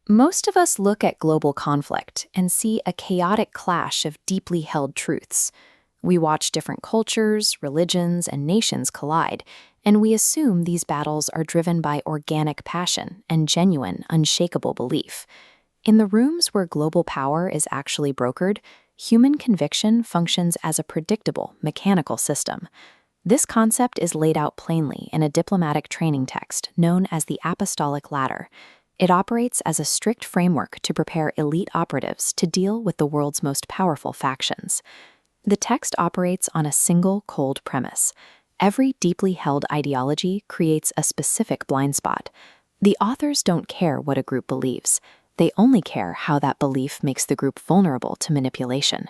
Most of us look at global conflict and see a chaotic clash of deeply held truths. We watch different cultures, religions, and nations collide, and we assume these battles are driven by organic passion and genuine, unshakable belief. In the rooms where global power is actually brokered, human conviction functions as a predictable, mechanical system. This concept is laid out plainly in a diplomatic training text known as the Apostolic Ladder. It operates as a strict framework to prepare elite operatives to deal with the world's most powerful factions. The text operates on a single cold premise. Every deeply held ideology creates a specific blind spot. The authors don't care what a group believes. They only care how that belief makes the group vulnerable to manipulation.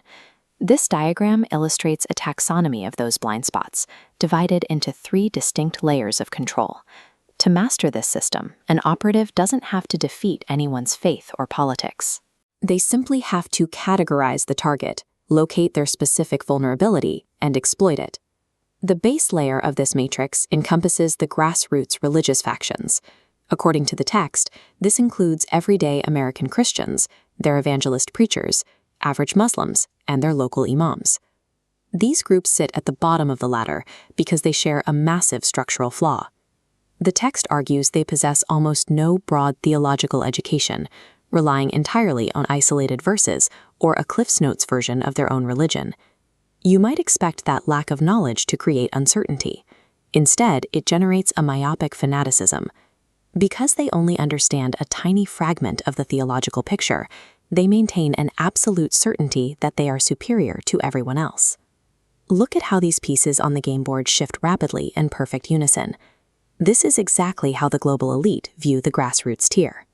This diagram illustrates a taxonomy of those blind spots, divided into 3 distinct layers of control. To master this system, an operative doesn't have to defeat anyone's faith or politics. They simply have to categorize the target, locate their specific vulnerability, and exploit it. The base layer of this matrix encompasses the grassroots religious factions. According to the text, this includes everyday American Christians, their evangelist preachers, average Muslims, and their local imams. These groups sit at the bottom of the ladder because they share a massive structural flaw. The text argues they possess almost no broad theological education, relying entirely on isolated verses or a Cliff's Notes version of their own religion. You might expect that lack of knowledge to create uncertainty. Instead, it generates a myopic fanaticism. Because they only understand a tiny fragment of the theological picture, they maintain an absolute certainty that they are superior to everyone else. Look at how these pieces on the game board shift rapidly in perfect unison. This is exactly how the global elite view the grassroots tier.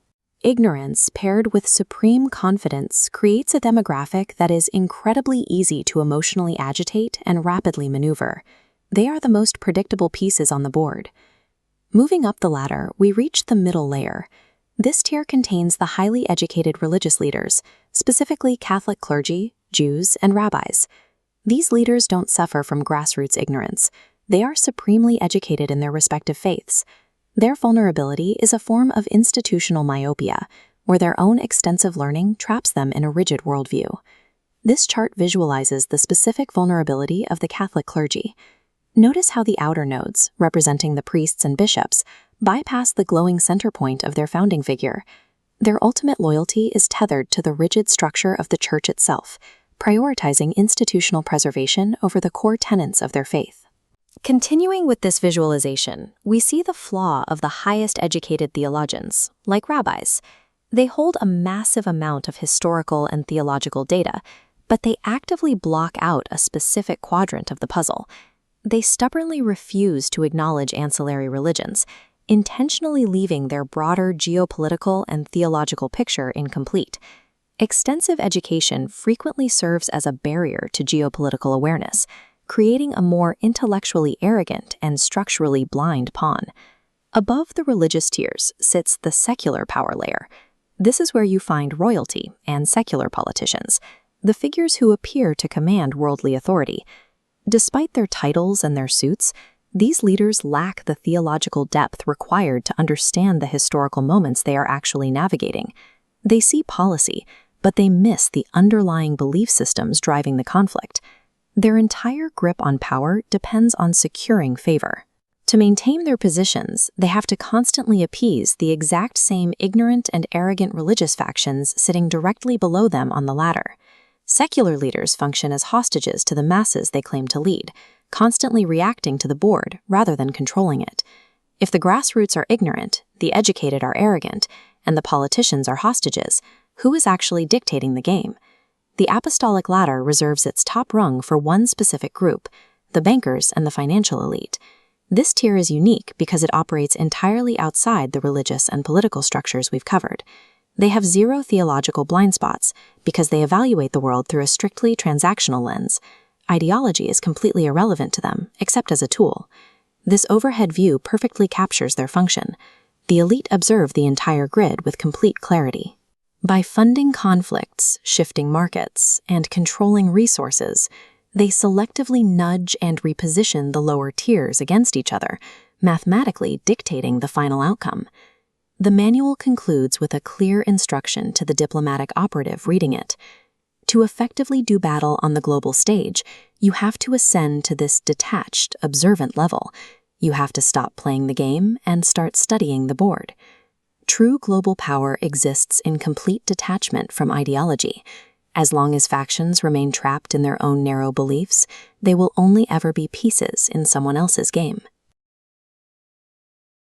Ignorance paired with supreme confidence creates a demographic that is incredibly easy to emotionally agitate and rapidly maneuver. They are the most predictable pieces on the board. Moving up the ladder, we reach the middle layer. This tier contains the highly educated religious leaders, specifically Catholic clergy, Jews, and rabbis. These leaders don't suffer from grassroots ignorance. They are supremely educated in their respective faiths. Their vulnerability is a form of institutional myopia, where their own extensive learning traps them in a rigid worldview. This chart visualizes the specific vulnerability of the Catholic clergy. Notice how the outer nodes, representing the priests and bishops, bypass the glowing center point of their founding figure. Their ultimate loyalty is tethered to the rigid structure of the church itself, prioritizing institutional preservation over the core tenets of their faith. Continuing with this visualization, we see the flaw of the highest educated theologians, like rabbis. They hold a massive amount of historical and theological data, but they actively block out a specific quadrant of the puzzle. They stubbornly refuse to acknowledge ancillary religions, intentionally leaving their broader geopolitical and theological picture incomplete. Extensive education frequently serves as a barrier to geopolitical awareness, creating a more intellectually arrogant and structurally blind pawn. Above the religious tiers sits the secular power layer. This is where you find royalty and secular politicians, the figures who appear to command worldly authority. Despite their titles and their suits, these leaders lack the theological depth required to understand the historical moments they are actually navigating. They see policy, but they miss the underlying belief systems driving the conflict. Their entire grip on power depends on securing favor. To maintain their positions, they have to constantly appease the exact same ignorant and arrogant religious factions sitting directly below them on the ladder. Secular leaders function as hostages to the masses they claim to lead, constantly reacting to the board rather than controlling it. If the grassroots are ignorant, the educated are arrogant, and the politicians are hostages, who is actually dictating the game? The apostolic ladder reserves its top rung for one specific group, the bankers and the financial elite. This tier is unique because it operates entirely outside the religious and political structures we've covered. They have zero theological blind spots because they evaluate the world through a strictly transactional lens. Ideology is completely irrelevant to them, except as a tool. This overhead view perfectly captures their function. The elite observe the entire grid with complete clarity. By funding conflicts, shifting markets, and controlling resources, they selectively nudge and reposition the lower tiers against each other, mathematically dictating the final outcome. The manual concludes with a clear instruction to the diplomatic operative reading it. To effectively do battle on the global stage, you have to ascend to this detached, observant level. You have to stop playing the game and start studying the board. True global power exists in complete detachment from ideology. As long as factions remain trapped in their own narrow beliefs, they will only ever be pieces in someone else's game.